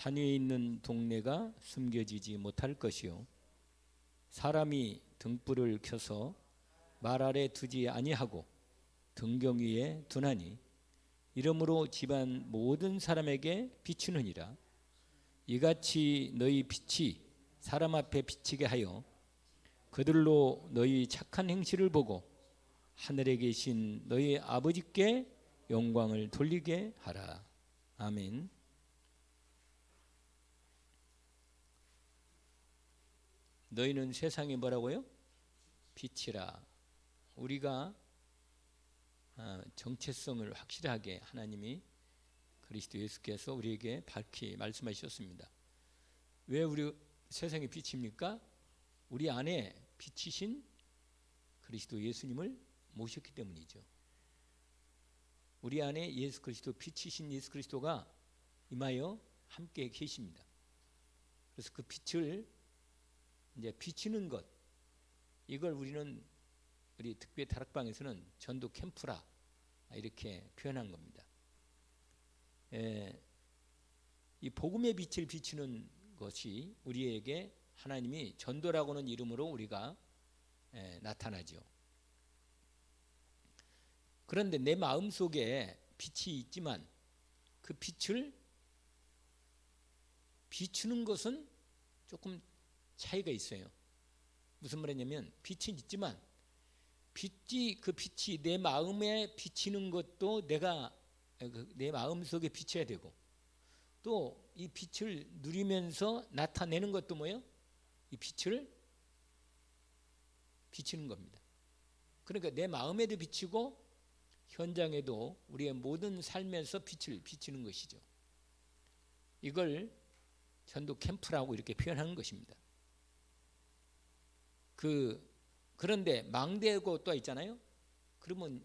산 위에 있는 동네가 숨겨지지 못할 것이요 사람이 등불을 켜서 말 아래 두지 아니하고 등경 위에 두나니 이러므로 집안 모든 사람에게 비추느니라. 이같이 너희 빛이 사람 앞에 비치게 하여 그들로 너희 착한 행실을 보고 하늘에 계신 너희 아버지께 영광을 돌리게 하라. 아멘. 너희는 세상에 뭐라고요? 빛이라. 우리가 정체성을 확실하게 하나님이 그리스도 예수께서 우리에게 밝히 말씀하셨습니다. 왜 우리 세상의 빛입니까? 우리 안에 빛이신 그리스도 예수님을 모셨기 때문이죠. 우리 안에 예수 그리스도 빛이신 예수 그리스도가 임하여 함께 계십니다. 그래서 그 빛을 이제 비치는 것, 이걸 우리는 우리 특별 다락방에서는 전도 캠프라 이렇게 표현한 겁니다. 이 복음의 빛을 비추는 것이 우리에게 하나님이 전도라고는 이름으로 우리가 나타나죠. 그런데 내 마음속에 빛이 있지만 그 빛을 비추는 것은 조금 차이가 있어요. 무슨 말이냐면 빛이 있지만 그 빛이 내 마음에 비치는 것도 내가 내 마음속에 비춰야 되고 또 이 빛을 누리면서 나타내는 것도 뭐예요? 이 빛을 비치는 겁니다. 그러니까 내 마음에도 비치고 현장에도 우리의 모든 삶에서 빛을 비치는 것이죠. 이걸 전도 캠프라고 이렇게 표현하는 것입니다. 그런데 망대고 또 있잖아요. 그러면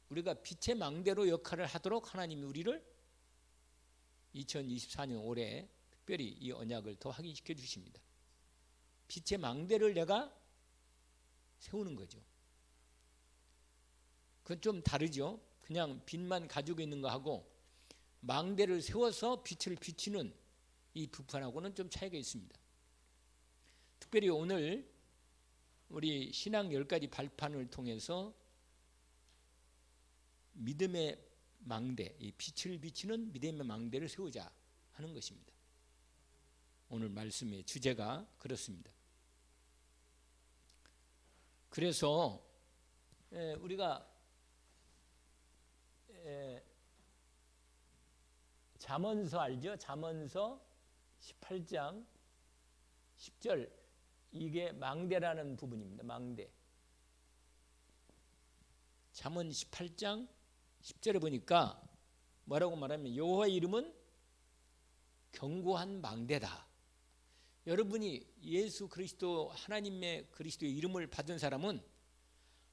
우리가 빛의 망대로 역할을 하도록 하나님이 우리를 2024년 올해 특별히 이 언약을 더 확인시켜 주십니다. 빛의 망대를 내가 세우는 거죠. 그건 좀 다르죠. 그냥 빛만 가지고 있는 거하고 망대를 세워서 빛을 비추는 이 부분하고는 좀 차이가 있습니다. 특별히 오늘 우리 신앙 10가지 발판을 통해서 믿음의 망대, 이 빛을 비치는 믿음의 망대를 세우자 하는 것입니다. 오늘 말씀의 주제가 그렇습니다. 그래서 우리가 잠언서 알죠? 잠언서 18장 10절, 이게 망대라는 부분입니다. 망대. 잠언 18장 10절에 보니까 뭐라고 말하면 여호와의 이름은 견고한 망대다. 여러분이 예수 그리스도 하나님의 그리스도의 이름을 받은 사람은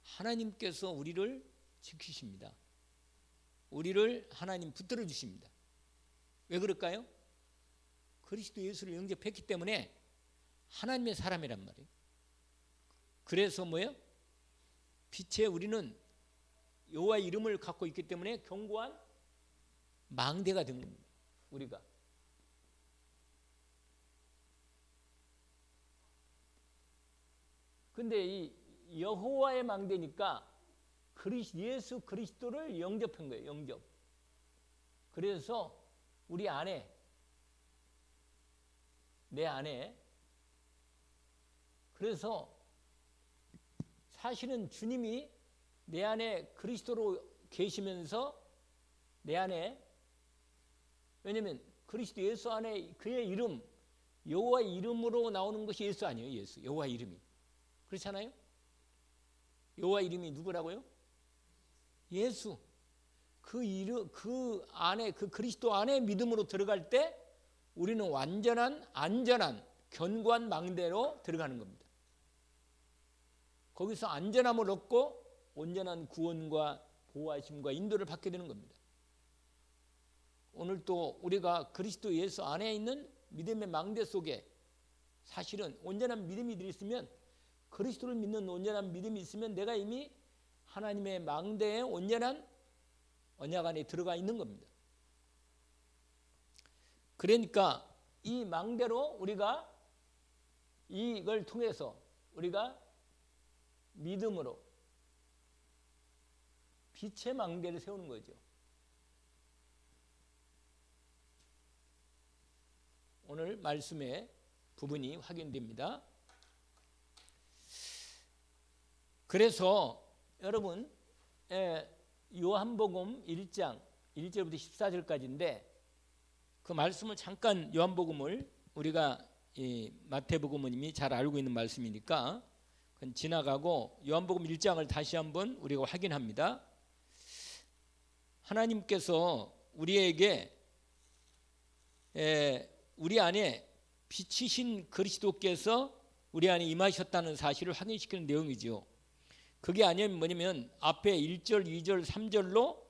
하나님께서 우리를 지키십니다. 우리를 하나님 붙들어 주십니다. 왜 그럴까요? 그리스도 예수를 영접했기 때문에 하나님의 사람이란 말이에요. 그래서 뭐예요? 빛에 우리는 여호와의 이름을 갖고 있기 때문에 견고한 망대가 된 겁니다. 우리가. 근데 이 여호와의 망대니까 예수 그리스도를 영접한 거예요. 영접. 그래서 우리 안에, 내 안에, 그래서 사실은 주님이 내 안에 그리스도로 계시면서 내 안에, 왜냐하면 그리스도 예수 안에 그의 이름, 여호와의 이름으로 나오는 것이 예수 아니에요. 예수, 여호와의 이름이. 그렇잖아요. 여호와의 이름이 누구라고요? 예수. 그 이름, 그 안에, 그 그리스도 안에 믿음으로 들어갈 때 우리는 완전한, 안전한, 견고한 망대로 들어가는 겁니다. 거기서 안전함을 얻고 온전한 구원과 보호하심과 인도를 받게 되는 겁니다. 오늘 또 우리가 그리스도 예수 안에 있는 믿음의 망대 속에 사실은 온전한 믿음이 있으면, 그리스도를 믿는 온전한 믿음이 있으면 내가 이미 하나님의 망대에 온전한 언약 안에 들어가 있는 겁니다. 그러니까 이 망대로 우리가 이걸 통해서 우리가 믿음으로 빛의 망대를 세우는 거죠. 오늘 말씀의 부분이 확인됩니다. 그래서 여러분 요한복음 1장 1절부터 14절까지인데 그 말씀을 잠깐 요한복음을 우리가 이 마태복음은 이미 잘 알고 있는 말씀이니까 그건 지나가고 요한복음 1장을 다시 한번 우리가 확인합니다. 하나님께서 우리에게 우리 안에 빛이신 그리스도께서 우리 안에 임하셨다는 사실을 확인시키는 내용이죠. 그게 아니면 뭐냐면 앞에 1절, 2절, 3절로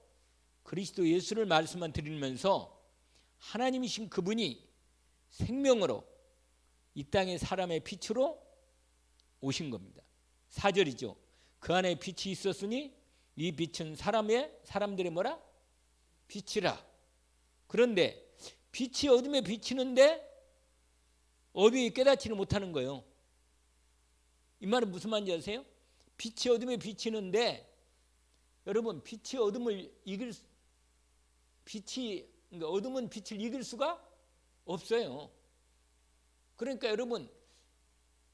그리스도 예수를 말씀만 드리면서 하나님이신 그분이 생명으로 이 땅의 사람의 빛으로 오신 겁니다. 4절이죠. 그 안에 빛이 있었으니 이 빛은 사람들의 뭐라? 빛이라. 그런데 빛이 어둠에 비치는데 어둠이 깨닫지는 못하는 거예요. 이 말은 무슨 말인지 아세요? 빛이 어둠에 비치는데 여러분 빛이 어둠을 이길 그러니까 어둠은 빛을 이길 수가 없어요. 그러니까 여러분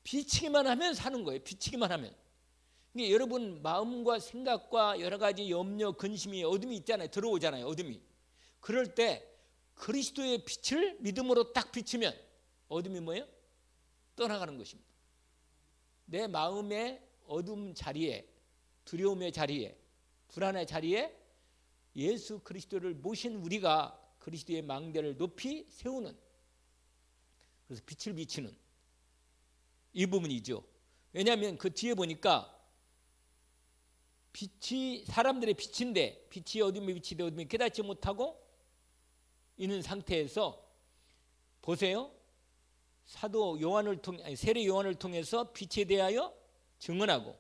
비치기만 하면 사는 거예요. 비치기만 하면. 그러니까 여러분 마음과 생각과 여러 가지 염려, 근심이 어둠이 있잖아요. 들어오잖아요. 어둠이. 그럴 때 그리스도의 빛을 믿음으로 딱 비추면 어둠이 뭐예요? 떠나가는 것입니다. 내 마음의 어둠 자리에, 두려움의 자리에, 불안의 자리에 예수 그리스도를 모신 우리가 그리스도의 망대를 높이 세우는, 그래서 빛을 비추는 이 부분이죠. 왜냐하면 그 뒤에 보니까 빛이 사람들의 빛인데 빛이 어둠에 비치되 어둠이 깨닫지 못하고 있는 상태에서 보세요. 사도 요한을 통해 세례 요한을 통해서 빛에 대하여 증언하고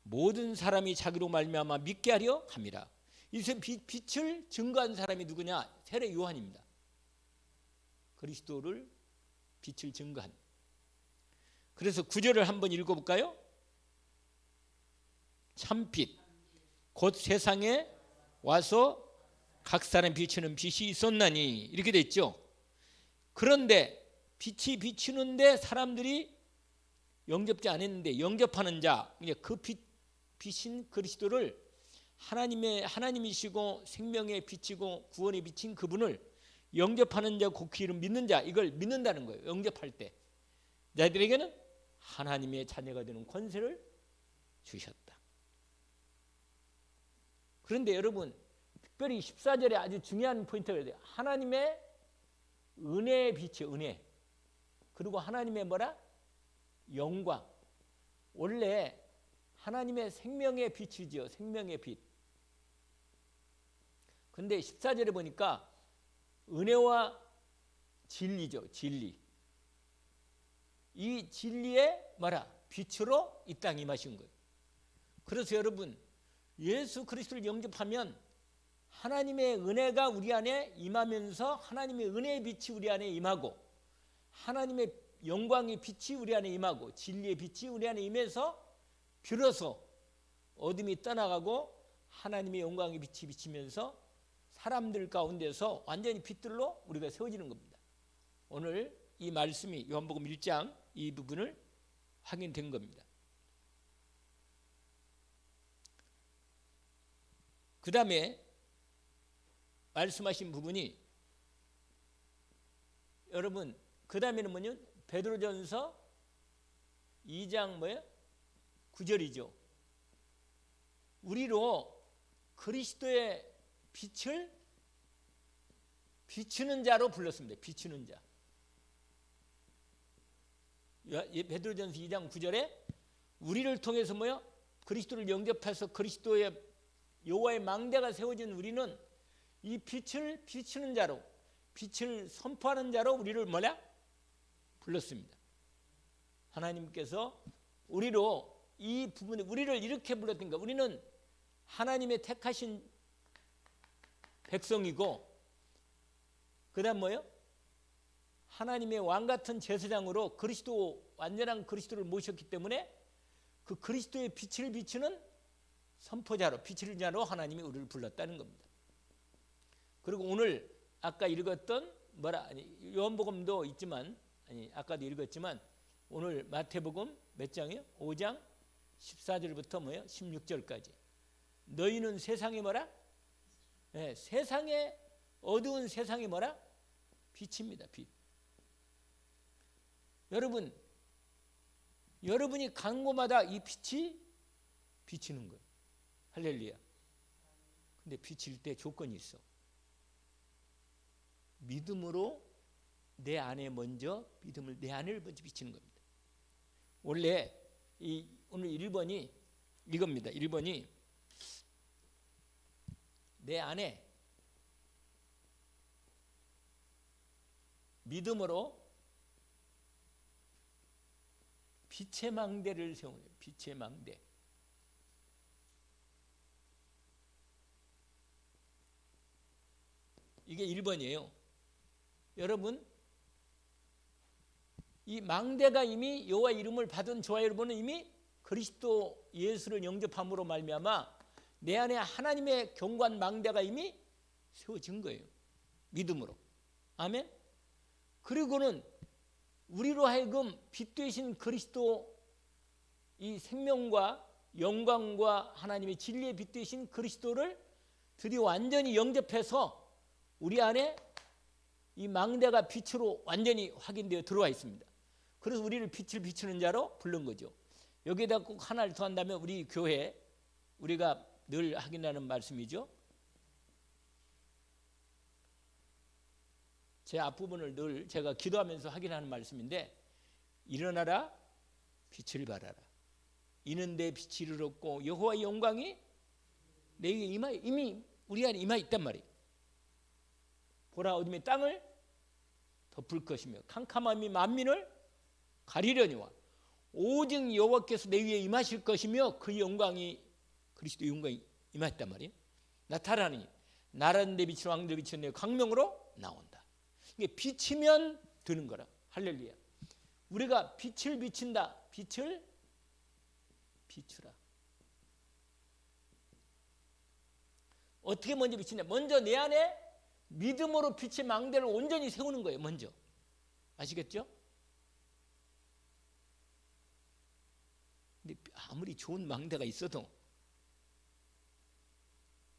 모든 사람이 자기로 말미암아 믿게 하려 함이라. 이 빛을 증거한 사람이 누구냐? 세례 요한입니다. 그리스도를 빛을 증거한. 그래서 9절을 한번 읽어볼까요? 참빛 곧 세상에 와서 각 사람 비추는 빛이 있었나니 이렇게 됐죠. 그런데 빛이 비추는데 사람들이 영접지 않았는데 영접하는 자, 그 빛인 그리스도를 하나님이시고 생명의 빛이고 구원의 빛인 그분을 영접하는 자, 그 이름 믿는 자, 이걸 믿는다는 거예요. 영접할 때 자들에게는 하나님의 자녀가 되는 권세를 주셨다. 그런데 여러분 특별히 14절에 아주 중요한 포인트가 있어요. 하나님의 은혜의 빛이에요. 은혜. 그리고 하나님의 뭐라? 영광. 원래 하나님의 생명의 빛이죠. 생명의 빛. 근데 14절에 보니까 은혜와 진리죠. 진리. 이 진리의 뭐라? 빛으로 이 땅에 임하신 거예요. 그래서 여러분 예수 그리스도를 영접하면 하나님의 은혜가 우리 안에 임하면서 하나님의 은혜의 빛이 우리 안에 임하고 하나님의 영광의 빛이 우리 안에 임하고 진리의 빛이 우리 안에 임해서 비로소 어둠이 떠나가고 하나님의 영광의 빛이 비치면서 사람들 가운데서 완전히 빛들로 우리가 세워지는 겁니다. 오늘 이 말씀이 요한복음 1장 이 부분을 확인된 겁니다. 그 다음에 말씀하신 부분이 여러분 그 다음에는 뭐냐? 베드로전서 2장 뭐예요? 9절이죠. 우리로 그리스도의 빛을 비추는 자로 불렀습니다. 비추는 자. 베드로전서 2장 9절에 우리를 통해서 뭐요? 그리스도를 영접해서 그리스도의 여호와의 망대가 세워진 우리는 이 빛을 비추는 자로, 빛을 선포하는 자로 우리를 뭐냐? 불렀습니다. 하나님께서 우리로 이 부분에 우리를 이렇게 불렀던가. 우리는 하나님의 택하신 백성이고, 그 다음 뭐예요? 하나님의 왕 같은 제사장으로 그리스도 완전한 그리스도를 모셨기 때문에 그 그리스도의 빛을 비추는 선포자로 빛을 자로 하나님이 우리를 불렀다는 겁니다. 그리고 오늘 아까 읽었던 요한복음도 있지만 아까도 읽었지만 오늘 마태복음 몇 장이요? 5장 14절부터 16절까지 너희는 세상에 네, 세상에 어두운 세상에 빛입니다. 빛. 여러분이 가는 곳마다 이 빛이 비치는 거예요. 할렐루야. 근데 비칠 때 조건이 있어. 믿음으로 내 안에 먼저 내 안을 먼저 비치는 겁니다. 원래 오늘 1번이 이겁니다. 1번이 내 안에 믿음으로 빛의 망대를 세우는 거예요. 빛의 망대. 이게 1번이에요. 여러분, 이 망대가 이미 여호와 이름을 받은 저와 여러분은 이미 그리스도 예수를 영접함으로 말미암아 내 안에 하나님의 경관 망대가 이미 세워진 거예요. 믿음으로. 아멘. 그리고는 우리로 하여금 빛 되신 그리스도 이 생명과 영광과 하나님의 진리의 빛 되신 그리스도를 드디어 완전히 영접해서 우리 안에 이 망대가 빛으로 완전히 확인되어 들어와 있습니다. 그래서 우리를 빛을 비추는 자로 부른 거죠. 여기에다 꼭 하나를 더한다면 우리 교회 우리가 늘 확인하는 말씀이죠. 제 앞부분을 늘 제가 기도하면서 확인하는 말씀인데 일어나라 빛을 발하라. 이는 내 빛이 이르렀고 여호와의 영광이 내게 이미 우리 안에 임하 있단 말이에요. 보라 어둠이 땅을 덮을 것이며 캄캄함이 만민을 가리려니와 오직 여호와께서 내 위에 임하실 것이며 그 영광이 그리스도의 영광이 임했단 말이에요. 나타나니 나라는 내 빛으로 왕들 비추는 내 광명으로 나온다. 이게 비치면 드는 거라. 할렐루야. 우리가 빛을 비친다. 빛을 비추라. 어떻게 먼저 비치냐? 먼저 내 안에 믿음으로 빛의 망대를 온전히 세우는 거예요. 먼저. 아시겠죠? 근데 아무리 좋은 망대가 있어도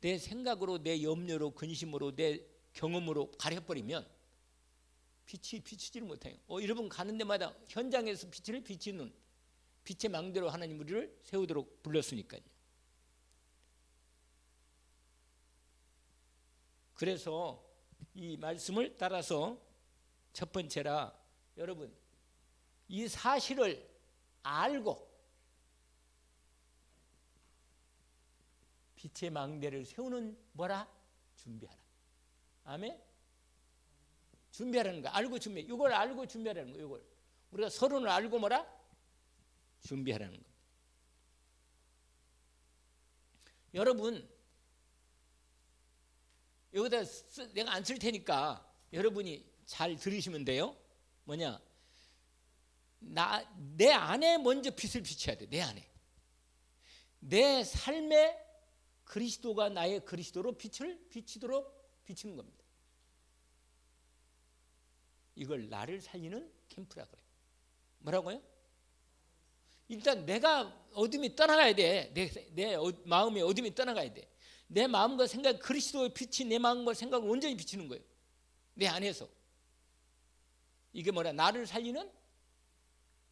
내 생각으로 내 염려로 근심으로 내 경험으로 가려버리면 빛이 비치지를 못해요. 여러분 가는 데마다 현장에서 빛을 비치는 빛의 망대로 하나님 우리를 세우도록 불렀으니까요. 그래서 이 말씀을 따라서 첫 번째라 여러분 이 사실을 알고 빛의 망대를 세우는 준비하라. 아멘. 준비하라는 거. 알고 준비. 이걸 알고 준비하라는 거. 이걸 우리가 서론을 알고 준비하라는 거. 여러분 여기다 내가 안 쓸 테니까 여러분이 잘 들으시면 돼요. 내 안에 먼저 빛을 비춰야 돼. 내 안에. 내 삶에 그리스도가 나의 그리스도로 빛을 비치도록 비치는 겁니다. 이걸 나를 살리는 캠프라 그래요. 뭐라고요? 일단 내가 어둠이 떠나가야 돼. 내 마음의 어둠이 떠나가야 돼. 내 마음과 생각, 그리스도의 빛이 내 마음과 생각을 온전히 비치는 거예요. 내 안에서. 이게 나를 살리는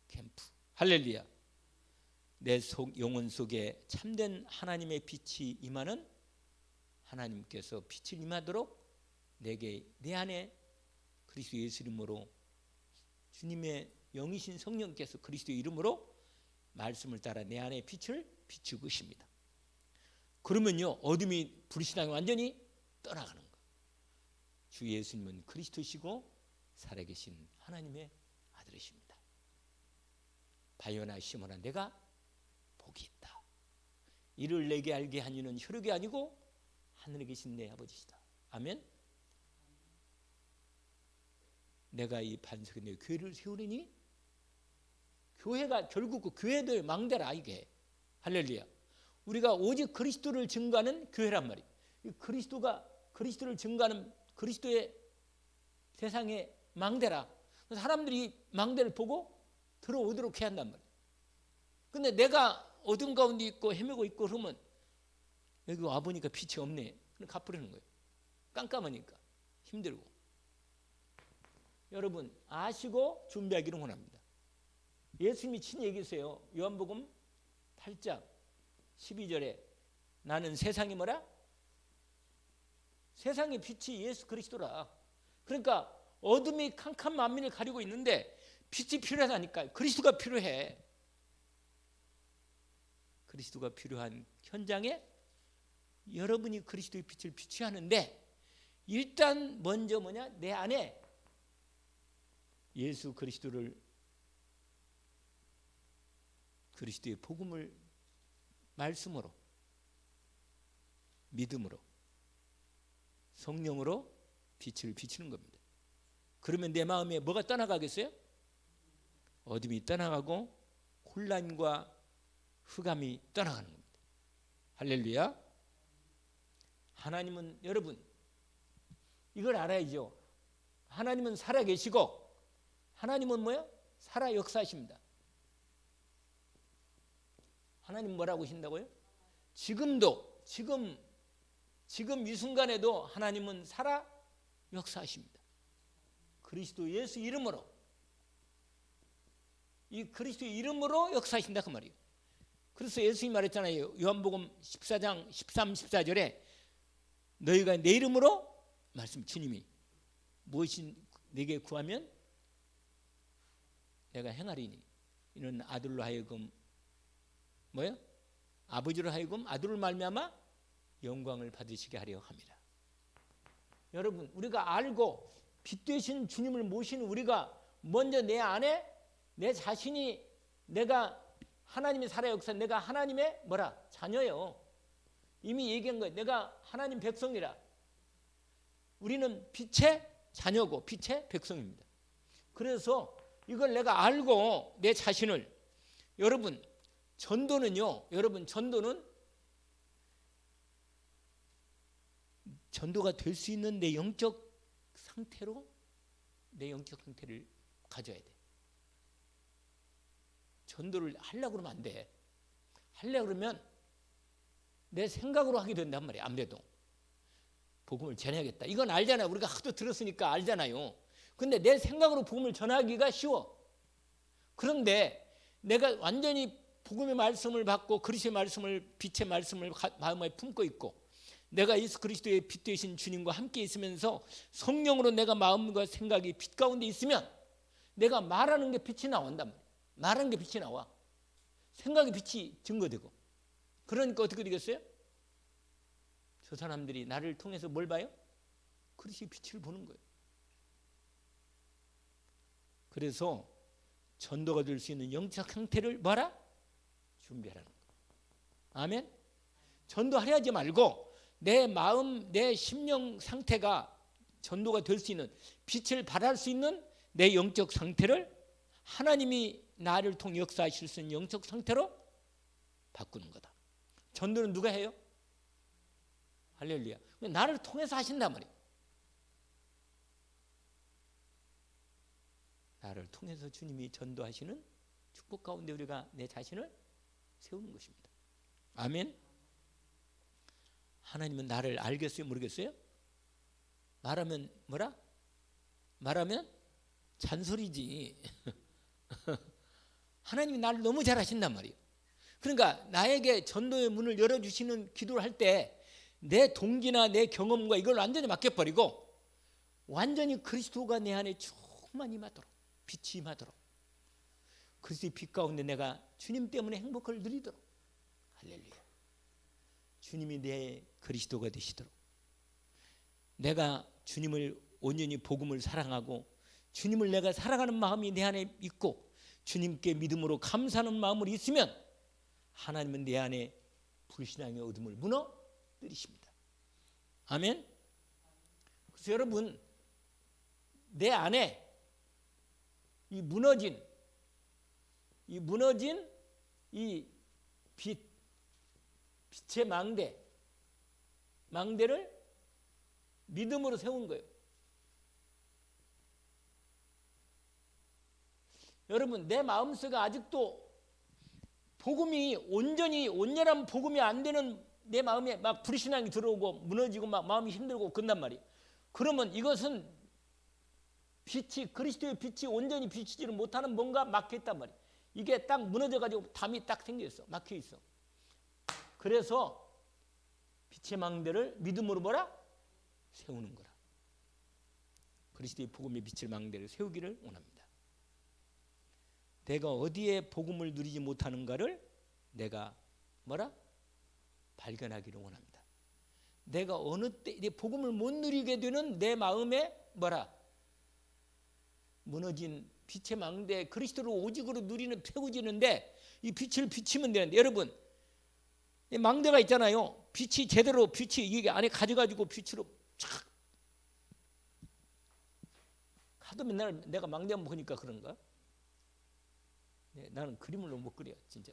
캠프. 할렐루야. 내 영혼 속에 참된 하나님의 빛이 임하는 하나님께서 빛을 임하도록 내 안에 그리스도 예수 이름으로 주님의 영이신 성령께서 그리스도의 이름으로 말씀을 따라 내 안에 빛을 비추고 계십니다. 그러면요 어둠이 불신앙이 완전히 떠나가는 거예요. 주 예수님은 그리스도시고 살아계신 하나님의 아들이십니다. 바요나 시몬아 내가 복이 있다. 이를 내게 알게 한 이는 혈육이 아니고 하늘에 계신 내 아버지시다. 아멘. 내가 이 반석에 내 교회를 세우리니. 교회가 결국 그 교회들 망대라 이게. 할렐루야. 우리가 오직 그리스도를 증거하는 교회란 말이에요. 그리스도를 증거하는 그리스도의 세상의 망대라. 사람들이 망대를 보고 들어오도록 해야 한단 말이에요. 근데 내가 어둠 가운데 있고 헤매고 있고 그러면 여기 와보니까 빛이 없네. 그럼 갚으려는 거예요. 깜깜하니까 힘들고. 여러분 아시고 준비하기를 원합니다. 예수님이 친히 얘기했어요. 요한복음 8장 12절에 나는 세상이 뭐라? 세상의 빛이 예수 그리스도라. 그러니까 어둠이 캄캄 만민을 가리고 있는데 빛이 필요하다니까요. 그리스도가 필요해. 그리스도가 필요한 현장에 여러분이 그리스도의 빛을 비춰야 하는데 일단 먼저 뭐냐? 내 안에 예수 그리스도의 복음을 말씀으로 믿음으로 성령으로 빛을 비추는 겁니다. 그러면 내 마음에 뭐가 떠나가겠어요? 어둠이 떠나가고 혼란과 흑암이 떠나가는 겁니다. 할렐루야. 하나님은 여러분 이걸 알아야죠. 하나님은 살아계시고 하나님은 뭐예요? 살아 역사하십니다. 하나님 뭐라고 하신다고요? 지금도 지금 이 순간에도 하나님은 살아 역사하십니다. 그리스도 예수 이름으로 이 그리스도의 이름으로 역사하신다 그 말이에요. 그래서 예수님이 말했잖아요. 요한복음 14장 13, 14절에 너희가 내 이름으로 말씀 주님이 무엇이 내게 구하면 내가 행하리니 이는 아들로 하여금 뭐예요? 아버지로 하여금 아들을 말미암아 영광을 받으시게 하려 합니다. 여러분 우리가 알고 빛 되신 주님을 모시는 우리가 먼저 내 안에 내 자신이 내가 하나님의 살아 역사 내가 하나님의 뭐라? 자녀예요. 이미 얘기한 거예요. 내가 하나님 백성이라. 우리는 빛의 자녀고 빛의 백성입니다. 그래서 이걸 내가 알고 내 자신을 여러분 전도는요. 여러분 전도가 될 수 있는 내 영적 상태를 가져야 돼. 전도를 하려고 그러면 안 돼. 하려고 그러면 내 생각으로 하게 된단 말이야. 아무래도 복음을 전해야겠다. 이건 알잖아요. 우리가 하도 들었으니까 알잖아요. 근데 내 생각으로 복음을 전하기가 쉬워. 그런데 내가 완전히 복음의 말씀을 받고 그리스도의 말씀을 빛의 말씀을 마음에 품고 있고 내가 예수 그리스도의 빛 되신 주님과 함께 있으면서 성령으로 내가 마음과 생각이 빛 가운데 있으면 내가 말하는 게 빛이 나온단 말이야. 말하는 게 빛이 나와. 생각의 빛이 증거되고. 그러니까 어떻게 되겠어요? 저 사람들이 나를 통해서 뭘 봐요? 그리스도의 빛을 보는 거예요. 그래서 전도가 될 수 있는 영적 상태를 뭐하라? 준비하라는 거예요. 아멘? 전도하려 하지 말고 내 마음, 내 심령 상태가 전도가 될 수 있는 빛을 발할 수 있는 내 영적 상태를 하나님이 나를 통해 역사하실 수 있는 영적 상태로 바꾸는 거다. 전도는 누가 해요? 할렐루야. 나를 통해서 하신단 말이에요. 나를 통해서 주님이 전도하시는 축복 가운데 우리가 내 자신을 세우는 것입니다. 아멘. 하나님은 나를 알겠어요? 모르겠어요? 말하면 뭐라? 말하면 잔소리지. 하나님이 나를 너무 잘 아신단 말이에요. 그러니까 나에게 전도의 문을 열어주시는 기도를 할 때 내 동기나 내 경험과 이걸 완전히 맡겨버리고 완전히 그리스도가 내 안에 충만히 임하도록 빛이 임하도록 그리스도의 빛 가운데 내가 주님 때문에 행복을 누리도록 할렐루야. 주님이 내 그리스도가 되시도록 내가 주님을 온전히 복음을 사랑하고 주님을 내가 사랑하는 마음이 내 안에 있고 주님께 믿음으로 감사하는 마음으로 있으면 하나님은 내 안에 불신앙의 어둠을 무너뜨리십니다. 아멘. 그래서 여러분 내 안에 이 무너진 이 빛의 망대를 믿음으로 세운 거예요. 여러분, 내 마음속에 아직도 복음이 온전한 복음이 안 되는 내 마음에 막 불신앙이 들어오고 무너지고 막 마음이 힘들고 그런단 말이에요. 그러면 이것은 그리스도의 빛이 온전히 비치지를 못하는 뭔가 막혀있단 말이에요. 이게 딱 무너져가지고 담이 딱 생겨있어. 막혀있어. 그래서 빛의 망대를 믿음으로 세우는 거라. 그리스도의 복음의 빛의 망대를 세우기를 원합니다. 내가 어디에 복음을 누리지 못하는가를 내가 발견하기를 원합니다. 내가 어느 때 복음을 못 누리게 되는 내 마음에 무너진 빛의 망대 그리스도를 오직으로 누리는 세워지는데 이 빛을 비치면 되는데 여러분 이 망대가 있잖아요. 빛이 이게 안에 가져가지고 빛으로 촥 하도 맨날 내가 망대만 보니까 그런가? 네, 나는 그림을 너무 못 그려 진짜.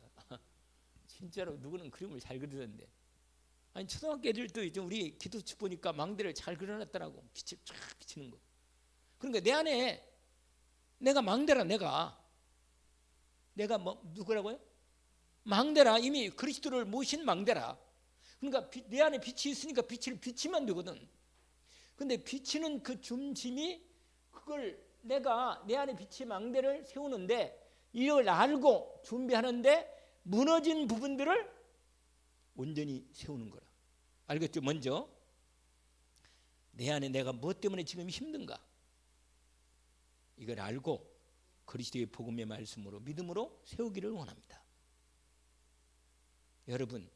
진짜로 누구는 그림을 잘 그리던데. 아니 초등학교 애들도 이제 우리 기도책 보니까 망대를 잘 그려놨더라고. 빛을 쫙 비치는 거. 그러니까 내 안에 내가 망대라. 내가 누구라고요? 망대라. 이미 그리스도를 모신 망대라. 그러니까 내 안에 빛이 있으니까 빛을 비치면 되거든. 근데 비치는 그 중심이 그걸 내가 내 안에 빛의 망대를 세우는데 이걸 알고 준비하는데 무너진 부분들을 온전히 세우는 거라. 알겠죠? 먼저 내 안에 내가 무엇 때문에 지금 힘든가? 이걸 알고 그리스도의 복음의 말씀으로 믿음으로 세우기를 원합니다. 여러분,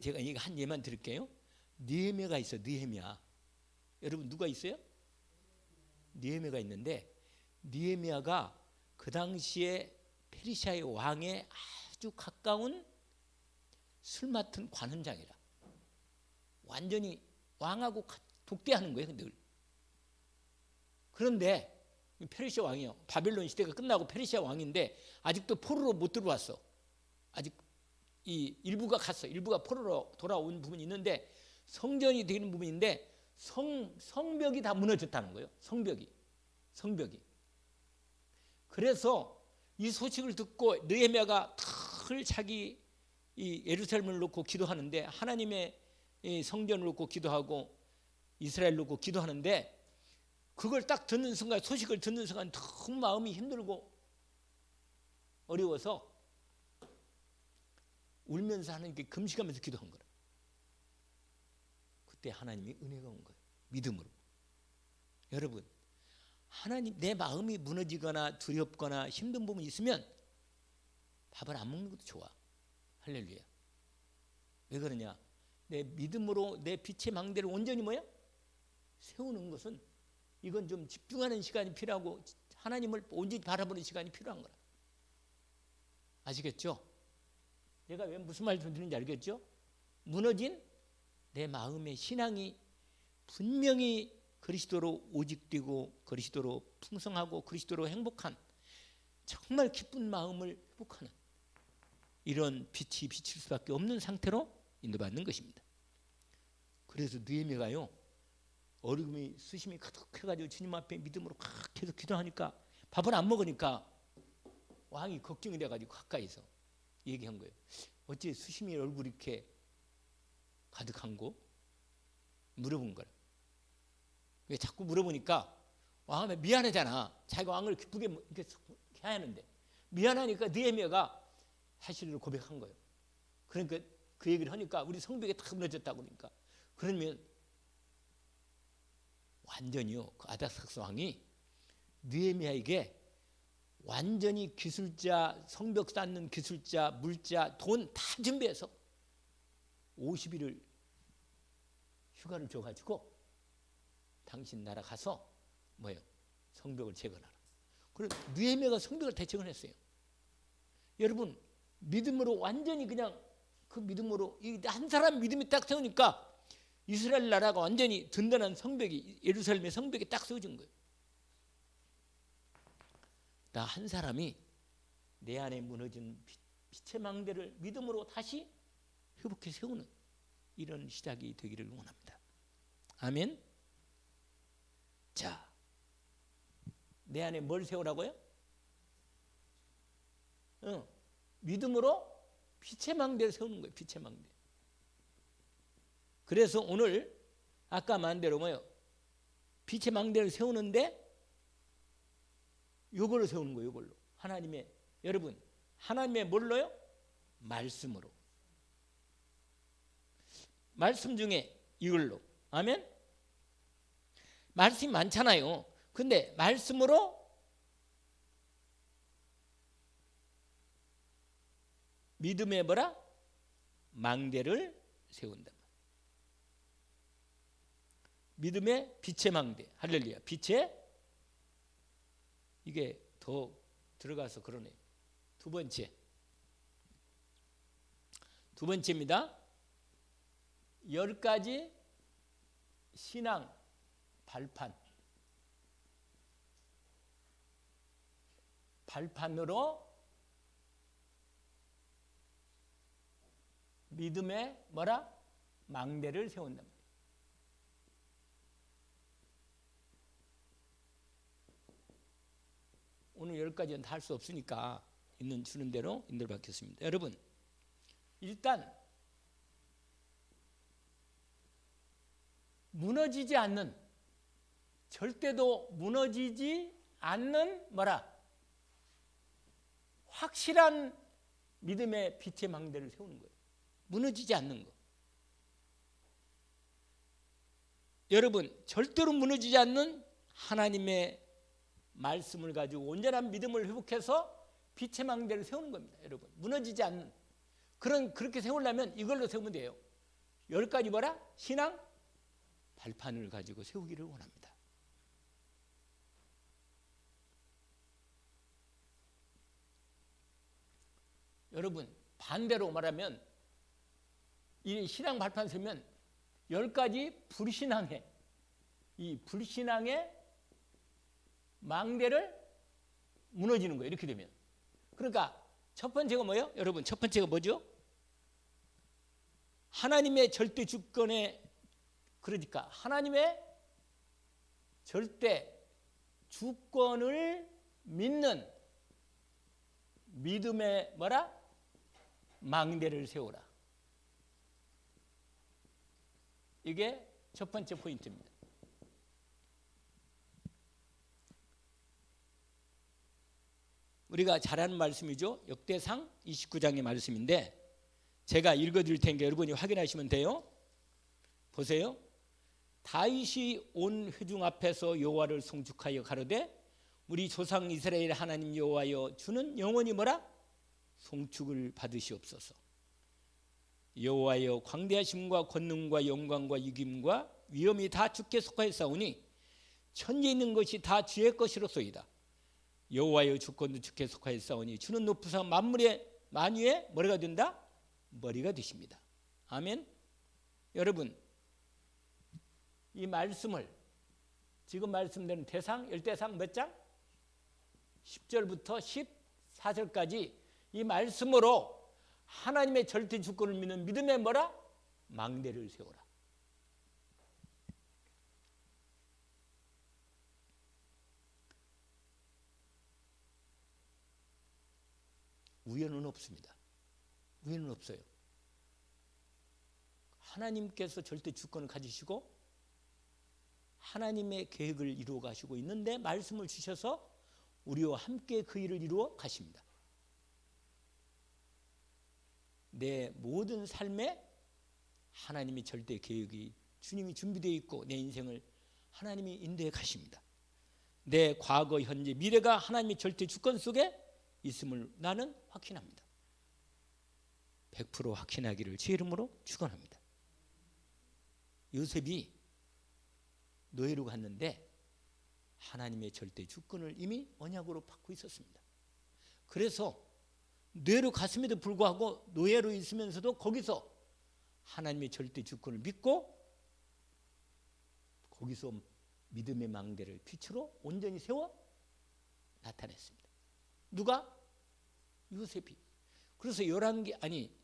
제가 이거 한 예만 드릴게요. 느헤미야가 있어. 느헤미야. 여러분 누가 있어요? 느헤미야가 있는데 느헤미야가 그 당시에 페르시아의 왕에 아주 가까운 술 맡은 관원장이라. 완전히 왕하고 독대하는 거예요. 늘. 그런데 페르시아 왕이요. 바벨론 시대가 끝나고 페르시아 왕인데 아직도 포로로 못 들어왔어. 아직 이 일부가 갔어. 일부가 포로로 돌아온 부분이 있는데 성전이 되는 부분인데 성벽이 다 무너졌다는 거예요. 성벽이. 그래서 이 소식을 듣고 느헤미야가 늘 자기 이 예루살렘을 놓고 기도하는데 하나님의 이 성전을 놓고 기도하고 이스라엘 놓고 기도하는데 그걸 딱 듣는 순간 소식을 듣는 순간 너무 마음이 힘들고 어려워서 울면서 하나님께 금식하면서 기도한 거라. 그때 하나님이 은혜가 온 거예요. 믿음으로. 여러분 하나님 내 마음이 무너지거나 두렵거나 힘든 부분이 있으면 밥을 안 먹는 것도 좋아. 할렐루야. 왜 그러냐? 내 믿음으로 내 빛의 망대를 온전히 세우는 것은 이건 좀 집중하는 시간이 필요하고 하나님을 온전히 바라보는 시간이 필요한 거라. 아시겠죠? 내가 왜 무슨 말 드리는지 알겠죠? 무너진 내 마음의 신앙이 분명히 그리스도로 오직되고 그리스도로 풍성하고 그리스도로 행복한 정말 기쁜 마음을 회복하는 이런 빛이 비칠 수밖에 없는 상태로 인도받는 것입니다. 그래서 느헤미야가요 어려움이 수심이 가득해가지고 주님 앞에 믿음으로 계속 기도하니까 밥을 안 먹으니까 왕이 걱정이 돼가지고 가까이서 얘기한 거예요. 어째 수심이 얼굴이 이렇게 가득한 거? 물어본 거라. 왜 자꾸 물어보니까 왕은 미안하잖아. 자기가 왕을 기쁘게 이렇게 해야 하는데 미안하니까 느헤미야가 사실을 고백한 거예요. 그러니까 그 얘기를 하니까 우리 성벽이 다 무너졌다고 그러니까 그러면 완전히요 그 아닥사스 왕이 느헤미야에게 완전히 기술자, 성벽 쌓는 기술자, 물자, 돈 다 준비해서 50일을 휴가를 줘가지고 당신 나라 가서 성벽을 재건하라. 그래서 느헤미야가 성벽을 대책을 했어요. 여러분 믿음으로 완전히 그냥 그 믿음으로 한 사람 믿음이 딱 세우니까 이스라엘 나라가 완전히 든든한 성벽이 예루살렘의 성벽이 딱 세워진 거예요. 나 한 사람이 내 안에 무너진 빛의 망대를 믿음으로 다시 회복해 세우는 이런 시작이 되기를 원합니다. 아멘. 자, 내 안에 뭘 세우라고요? 믿음으로 빛의 망대를 세우는 거예요. 빛의 망대. 그래서 오늘 아까 말한 대로 뭐예요? 빛의 망대를 세우는데 이걸로 세우는 거예요. 이걸로. 하나님의, 여러분, 하나님의 뭘로요? 말씀으로. 말씀 중에 이걸로. 아멘. 말씀이 많잖아요. 근데 말씀으로 믿음의 뭐라? 망대를 세운다. 믿음의 빛의 망대. 할렐루야. 빛의, 이게 더 들어가서 그러네. 두 번째입니다. 10가지 신앙 발판으로 믿음의 뭐라? 망대를 세운다. 오늘 10가지는 다 할 수 없으니까 있는 주는 대로 인도를 받겠습니다. 여러분, 일단 무너지지 않는, 절대도 무너지지 않는 뭐라? 확실한 믿음의 빛의 망대를 세우는 거예요. 무너지지 않는 거. 여러분, 절대로 무너지지 않는 하나님의 말씀을 가지고 온전한 믿음을 회복해서 빛의 망대를 세우는 겁니다. 여러분, 무너지지 않는 그렇게 세우려면 이걸로 세우면 돼요. 10가지 뭐라? 신앙 발판을 가지고 세우기를 원합니다. 여러분, 반대로 말하면 이 신앙 발판 세우면 10가지 불신앙의, 이 불신앙의 망대를 무너지는 거예요. 이렇게 되면. 그러니까 첫 번째가 뭐예요? 여러분, 첫 번째가 뭐죠? 하나님의 절대 주권에, 그러니까 하나님의 절대 주권을 믿는 믿음의 뭐라? 망대를 세우라. 이게 첫 번째 포인트입니다. 우리가 잘 아는 말씀이죠. 역대상 29장의 말씀인데 제가 읽어드릴 테니까 여러분이 확인하시면 돼요. 보세요. 다윗이 온 회중 앞에서 여호와를 송축하여 가로되 우리 조상 이스라엘 하나님 여호와여 주는 영원히 뭐라? 송축을 받으시옵소서. 여호와여 광대하심과 권능과 영광과 이김과 위엄이 다 주께 속하였사오니 천지에 있는 것이 다 주의 것이로소이다. 여호와여 주권도 주께 속하였사오니 주는 높으사 만물의 만유의 머리가 된다? 머리가 되십니다. 아멘. 여러분, 이 말씀을 지금 말씀드린 대상, 열대상 몇 장? 10절부터 14절까지 이 말씀으로 하나님의 절대 주권을 믿는 믿음의 뭐라? 망대를 세우라. 우연은 없습니다. 우연은 없어요. 하나님께서 절대 주권을 가지시고 하나님의 계획을 이루어 가시고 있는데 말씀을 주셔서 우리와 함께 그 일을 이루어 가십니다. 내 모든 삶에 하나님의 절대 계획이 주님이 준비되어 있고 내 인생을 하나님이 인도해 가십니다. 내 과거, 현재, 미래가 하나님의 절대 주권 속에 있음을 나는 확신합니다. 100% 확신하기를 제 이름으로 축원합니다. 요셉이 노예로 갔는데 하나님의 절대 주권을 이미 언약으로 받고 있었습니다. 그래서 노예로 갔음에도 불구하고 노예로 있으면서도 거기서 하나님의 절대 주권을 믿고 거기서 믿음의 망대를 빛으로 온전히 세워 나타냈습니다. 누가? 요셉이. 그래서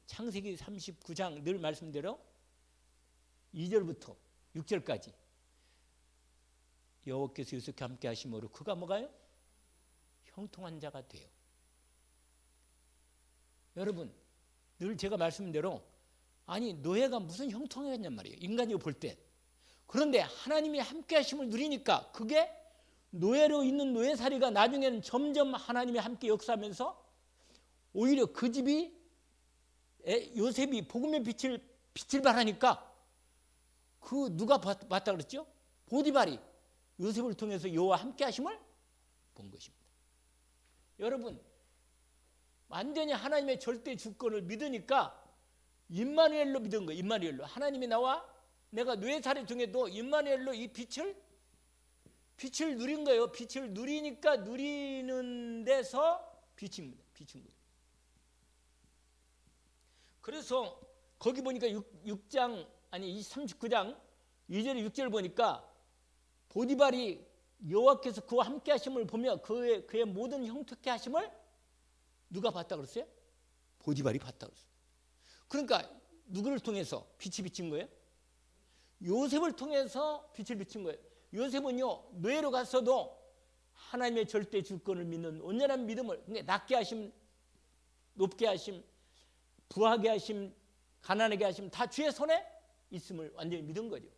창세기 39장 늘 말씀대로 2절부터 6절까지 여호와께서 요셉과 함께 하심으로 그가 뭐가요? 형통한 자가 돼요. 여러분, 늘 제가 말씀대로 노예가 무슨 형통하겠냔 말이에요. 인간이 볼 때. 그런데 하나님이 함께 하심을 누리니까 그게 노예로 있는 노예살이가 나중에는 점점 하나님이 함께 역사하면서 오히려 그 집이 요셉이 복음의 빛을 발하니까 그 누가 봤다 그랬죠? 보디발이 요셉을 통해서 여호와 함께 하심을 본 것입니다. 여러분, 완전히 하나님의 절대 주권을 믿으니까 임마누엘로 믿은 거예요. 임마누엘로. 하나님이 나와 내가 노예살이 중에도 임마누엘로 이 빛을 누린 거예요. 빛을 누리니까 누리는 데서 빛인 거예요. 그래서 거기 보니까 39장 2절 6절 보니까 보디발이 여호와께서 그와 함께 하심을 보며 그의 모든 형통케 하심을 누가 봤다 그랬어요? 보디발이 봤다 그랬어요. 그러니까 누구를 통해서 빛이 비친 거예요? 요셉을 통해서 빛을 비친 거예요. 요셉은요, 노예로 갔어도 하나님의 절대 주권을 믿는 온전한 믿음을, 낮게 하심, 높게 하심, 부하게 하심, 가난하게 하심 다 주의 손에 있음을 완전히 믿은 거죠.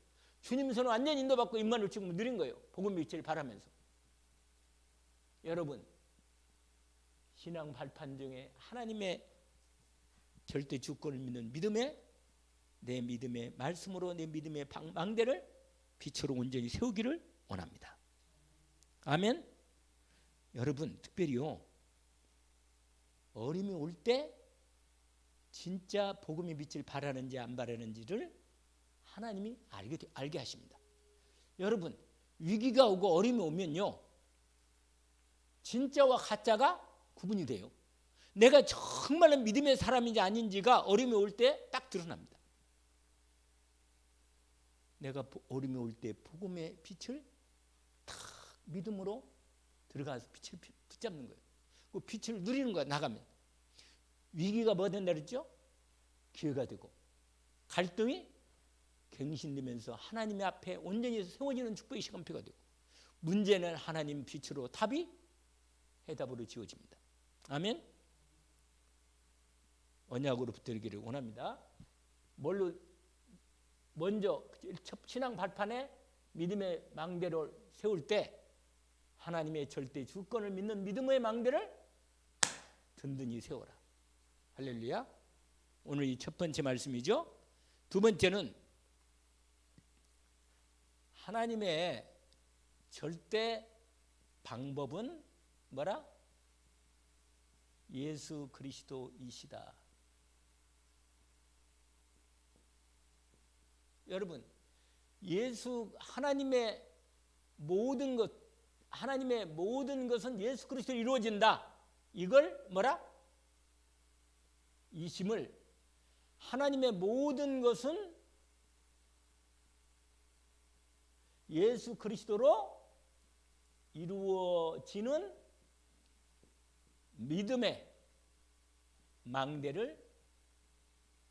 주님 손을 완전히 인도받고 임마누엘 지금 누린 거예요. 복음 빛을 바라면서. 여러분, 신앙 발판 중에 하나님의 절대 주권을 믿는 내 믿음의 말씀으로 내 믿음의 망대를 빛으로 온전히 세우기를 원합니다. 아멘. 여러분, 특별히요, 어림이 올 때 진짜 복음의 빛을 바라는지 안 바라는지를 하나님이 알게 하십니다. 여러분, 위기가 오고 어림이 오면요, 진짜와 가짜가 구분이 돼요. 내가 정말로 믿음의 사람인지 아닌지가 어림이 올 때 딱 드러납니다. 내가 어림이 올 때 복음의 빛을 탁 믿음으로 들어가서 빛을 붙잡는 거예요. 그 빛을 누리는 거야. 나가면 위기가 뭐 된다 그랬죠? 기회가 되고, 갈등이 갱신되면서 하나님의 앞에 온전히 세워지는 축복의 시간표가 되고, 문제는 하나님 빛으로 답이 해답으로 지어집니다. 아멘. 언약으로 붙들기를 원합니다. 먼저 신앙 발판에 믿음의 망대를 세울 때 하나님의 절대 주권을 믿는 믿음의 망대를 든든히 세워라. 할렐루야. 오늘 이 첫 번째 말씀이죠. 두 번째는 하나님의 절대 방법은 뭐라? 예수 그리스도이시다. 여러분, 하나님의 모든 것은 예수 그리스도로 이루어진다. 이걸 뭐라? 이 심을 하나님의 모든 것은 예수 그리스도로 이루어지는 믿음의 망대를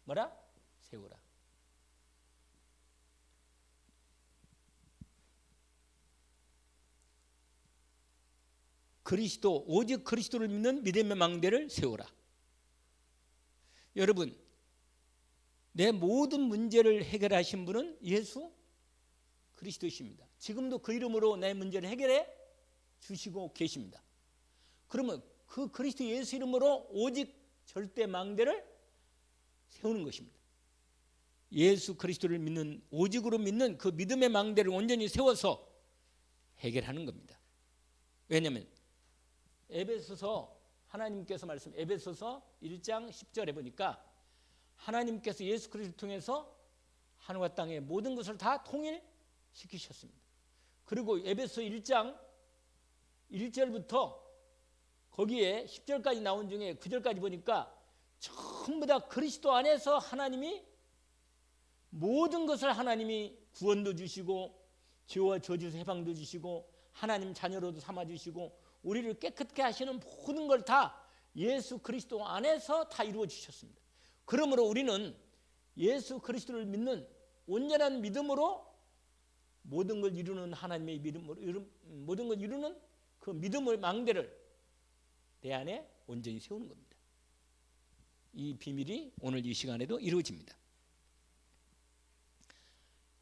뭐라? 세우라. 오직 그리스도를 믿는 믿음의 망대를 세우라. 여러분, 내 모든 문제를 해결하신 분은 예수 그리스도이십니다. 지금도 그 이름으로 내 문제를 해결해 주시고 계십니다. 그러면 그 그리스도 예수 이름으로 오직 절대 망대를 세우는 것입니다. 예수 그리스도를 믿는, 오직으로 믿는 그 믿음의 망대를 온전히 세워서 해결하는 겁니다. 왜냐하면 에베소서 하나님께서 에베소서 1장 10절에 보니까 하나님께서 예수 그리스도를 통해서 하늘과 땅의 모든 것을 다 통일시키셨습니다. 그리고 에베소 1장 1절부터 거기에 10절까지 나온 중에 9절까지 보니까 전부 다 그리스도 안에서 하나님이 모든 것을 하나님이 구원도 주시고 죄와 저주에서 해방도 주시고 하나님 자녀로도 삼아주시고 우리를 깨끗게 하시는 모든 걸 다 예수 그리스도 안에서 다 이루어 주셨습니다. 그러므로 우리는 예수 그리스도를 믿는 온전한 믿음으로 모든 걸 이루는 하나님의 믿음으로 모든 걸 이루는 그 믿음의 망대를 내 안에 온전히 세우는 겁니다. 이 비밀이 오늘 이 시간에도 이루어집니다.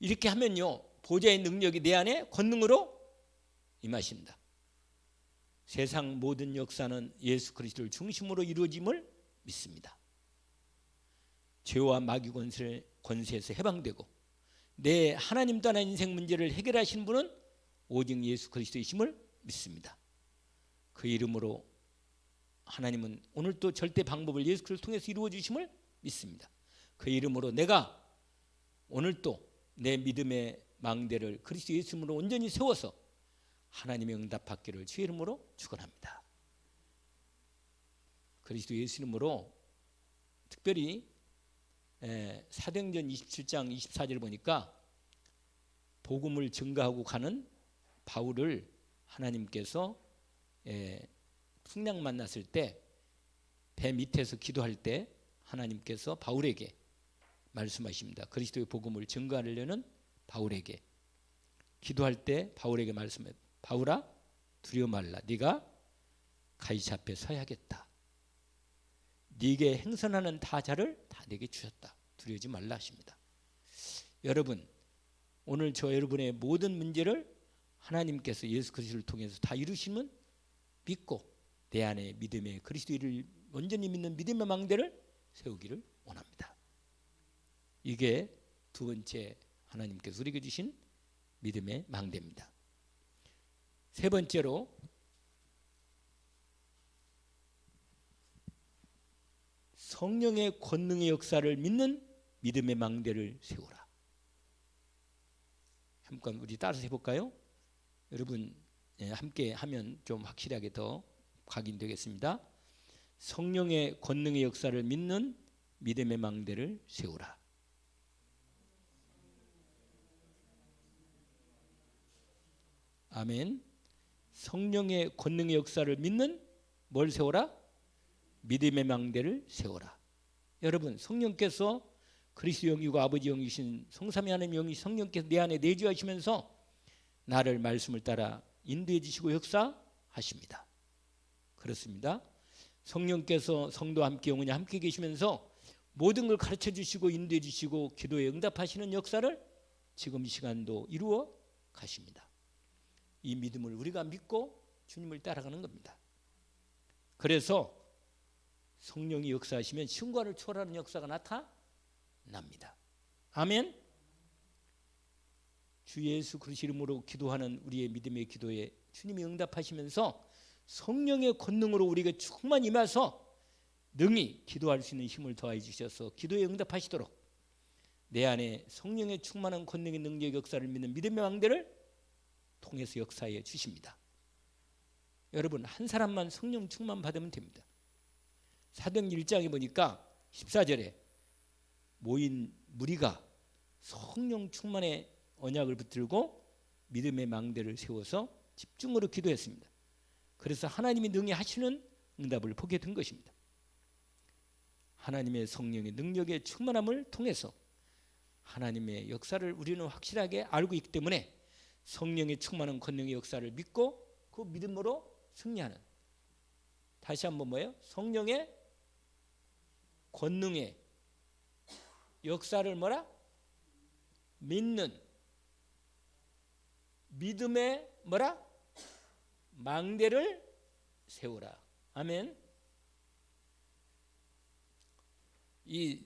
이렇게 하면요, 보좌의 능력이 내 안에 권능으로 임하신다. 세상 모든 역사는 예수 그리스도를 중심으로 이루어짐을 믿습니다. 죄와 마귀 권세에서 해방되고 내 하나님 떠난 인생 문제를 해결하시는 분은 오직 예수 그리스도이심을 믿습니다. 그 이름으로 하나님은 오늘도 절대 방법을 예수 그리스도를 통해서 이루어 주심을 믿습니다. 그 이름으로 내가 오늘도 내 믿음의 망대를 그리스도 예수님으로 온전히 세워서 하나님의 응답받기를 주의 이름으로 축원합니다. 그리스도 예수님으로 특별히 사도행전 27장 24절 보니까 복음을 증거하고 가는 바울을 하나님께서 풍랑 만났을 때 배 밑에서 기도할 때 하나님께서 바울에게 말씀하십니다. 그리스도의 복음을 증거하려는 바울에게 기도할 때 바울에게 말씀해, 바울아 두려워 말라. 네가 가이사 앞에 서야겠다. 네게 행선하는 다자를 다 내게 주셨다. 두려워하지 말라 하십니다. 여러분, 오늘 저 여러분의 모든 문제를 하나님께서 예수 그리스도를 통해서 다 이루시면 믿고 내 안에 믿음의 그리스도를 온전히 믿는 믿음의 망대를 세우기를 원합니다. 이게 두 번째 하나님께서 우리에게 주신 믿음의 망대입니다. 세 번째로 성령의 권능의 역사를 믿는 믿음의 망대를 세우라. 한번 우리 따라서 해볼까요? 여러분 함께 하면 좀 확실하게 더 각인되겠습니다. 성령의 권능의 역사를 믿는 믿음의 망대를 세우라. 아멘. 성령의 권능의 역사를 믿는 뭘 세워라? 믿음의 망대를 세워라. 여러분, 성령께서 그리스도 영이고 아버지 영이신 성삼위 하나님 영이 성령께서 내 안에 내주하시면서 나를 말씀을 따라 인도해 주시고 역사하십니다. 그렇습니다. 성령께서 성도와 함께 영원히 함께 계시면서 모든 걸 가르쳐 주시고 인도해 주시고 기도에 응답하시는 역사를 지금 이 시간도 이루어 가십니다. 이 믿음을 우리가 믿고 주님을 따라가는 겁니다. 그래서 성령이 역사하시면 신과를 초월하는 역사가 나타납니다. 아멘. 주 예수 그리스도 이름으로 기도하는 우리의 믿음의 기도에 주님이 응답하시면서 성령의 권능으로 우리에게 충만히 임하서 능히 기도할 수 있는 힘을 더하여 주셔서 기도에 응답하시도록 내 안에 성령의 충만한 권능의 능력 역사를 믿는 믿음의 왕대를 통해서 역사해 주십니다. 여러분, 한 사람만 성령 충만 받으면 됩니다. 사도행전 1장에 보니까 14절에 모인 무리가 성령 충만의 언약을 붙들고 믿음의 망대를 세워서 집중으로 기도했습니다. 그래서 하나님이 능히 하시는 응답을 보게 된 것입니다. 하나님의 성령의 능력의 충만함을 통해서 하나님의 역사를 우리는 확실하게 알고 있기 때문에 성령의 충만한 권능의 역사를 믿고 그 믿음으로 승리하는, 다시 한번 뭐예요? 성령의 권능의 역사를 뭐라? 믿는 믿음의 뭐라? 망대를 세우라. 아멘. 이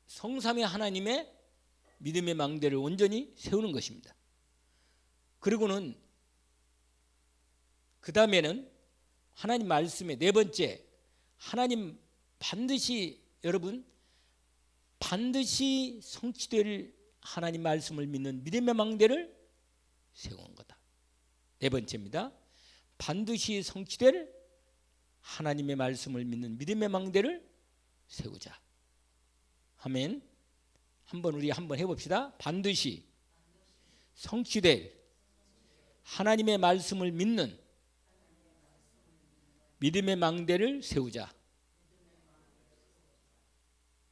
성삼위 하나님의 믿음의 망대를 온전히 세우는 것입니다. 그리고는 그 다음에는 하나님 말씀의 네 번째, 하나님 반드시, 여러분 반드시 성취될 하나님 말씀을 믿는 믿음의 망대를 세우는 거다. 네 번째입니다. 반드시 성취될 하나님의 말씀을 믿는 믿음의 망대를 세우자. 아멘. 우리 한번 해봅시다. 반드시 성취될 하나님의 말씀을 믿는 믿음의 망대를 세우자.